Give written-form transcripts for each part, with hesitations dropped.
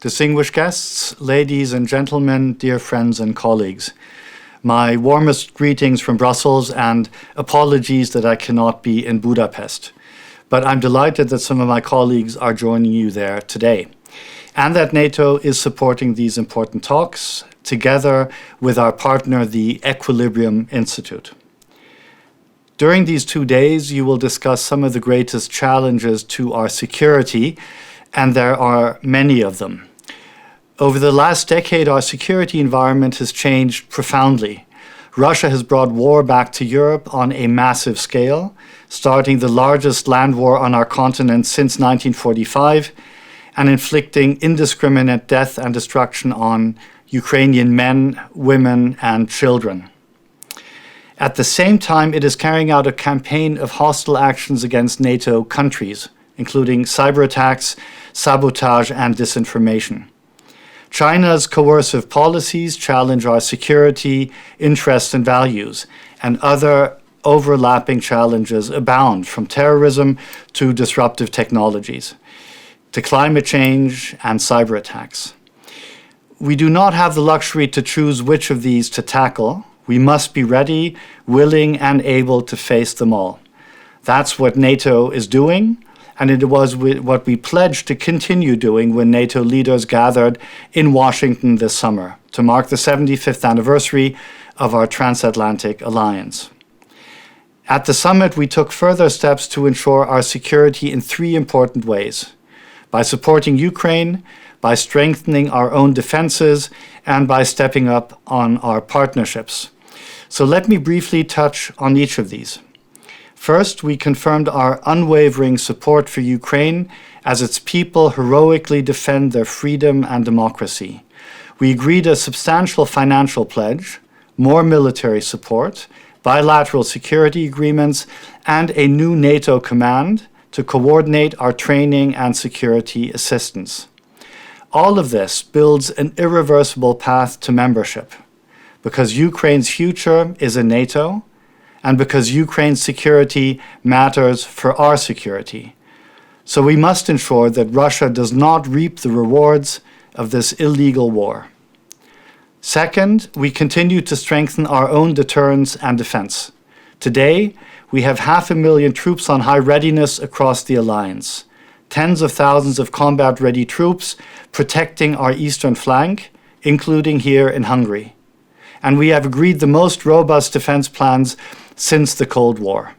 Distinguished guests, ladies and gentlemen, dear friends and colleagues, my warmest greetings from Brussels and apologies that I cannot be in Budapest. But I'm delighted that some of my colleagues are joining you there today, and that NATO is supporting these important talks together with our partner, the Equilibrium Institute. During these 2 days, you will discuss some of the greatest challenges to our security, and there are many of them. Over the last decade, our security environment has changed profoundly. Russia has brought war back to Europe on a massive scale, starting the largest land war on our continent since 1945, and inflicting indiscriminate death and destruction on Ukrainian men, women, and children. At the same time, it is carrying out a campaign of hostile actions against NATO countries, including cyber attacks, sabotage, and disinformation. China's coercive policies challenge our security, interests, and values, and other overlapping challenges abound, from terrorism to disruptive technologies, to climate change and cyber attacks. We do not have the luxury to choose which of these to tackle. We must be ready, willing, and able to face them all. That's what NATO is doing, and it was what we pledged to continue doing when NATO leaders gathered in Washington this summer to mark the 75th anniversary of our transatlantic alliance. At the summit, we took further steps to ensure our security in 3 important ways: by supporting Ukraine, by strengthening our own defenses, and by stepping up on our partnerships. So let me briefly touch on each of these. First, we confirmed our unwavering support for Ukraine as its people heroically defend their freedom and democracy. We agreed a substantial financial pledge, more military support, bilateral security agreements, and a new NATO command to coordinate our training and security assistance. All of this builds an irreversible path to membership, because Ukraine's future is in NATO, and because Ukraine's security matters for our security. So we must ensure that Russia does not reap the rewards of this illegal war. Second, we continue to strengthen our own deterrence and defense. Today, we have 500,000 troops on high readiness across the alliance, tens of thousands of combat-ready troops protecting our eastern flank, including here in Hungary. And we have agreed the most robust defense plans since the Cold War.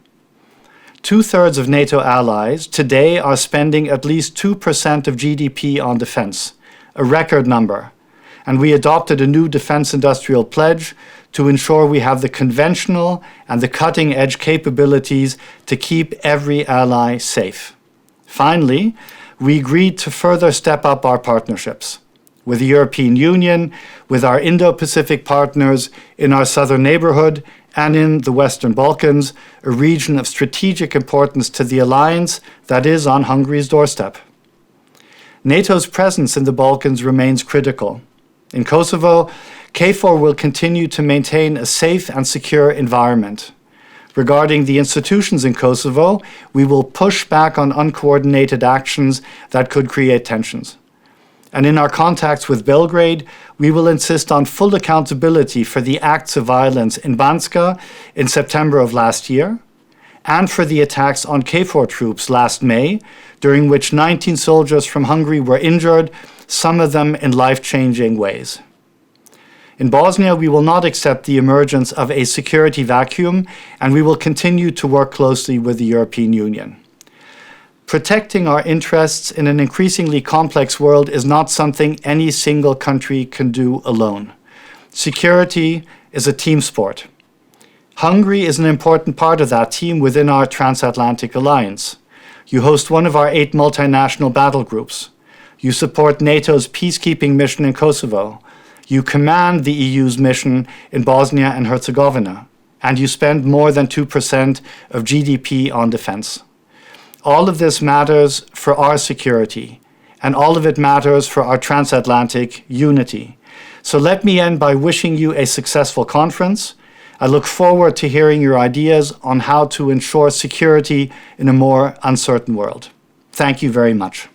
2/3 of NATO allies today are spending at least 2% of GDP on defense, a record number. And we adopted a new defense industrial pledge to ensure we have the conventional and the cutting-edge capabilities to keep every ally safe. Finally, we agreed to further step up our partnerships with the European Union, with our Indo-Pacific partners in our southern neighborhood, and in the Western Balkans, a region of strategic importance to the alliance that is on Hungary's doorstep. NATO's presence in the Balkans remains critical. In Kosovo, KFOR will continue to maintain a safe and secure environment. Regarding the institutions in Kosovo, we will push back on uncoordinated actions that could create tensions. And in our contacts with Belgrade, we will insist on full accountability for the acts of violence in Banska in September of last year, and for the attacks on KFOR troops last May, during which 19 soldiers from Hungary were injured, some of them in life-changing ways. In Bosnia, we will not accept the emergence of a security vacuum, and we will continue to work closely with the European Union. Protecting our interests in an increasingly complex world is not something any single country can do alone. Security is a team sport. Hungary is an important part of that team within our transatlantic alliance. You host one of our 8 multinational battle groups. You support NATO's peacekeeping mission in Kosovo. You command the EU's mission in Bosnia and Herzegovina. And you spend more than 2% of GDP on defense. All of this matters for our security, and all of it matters for our transatlantic unity. So let me end by wishing you a successful conference. I look forward to hearing your ideas on how to ensure security in a more uncertain world. Thank you very much.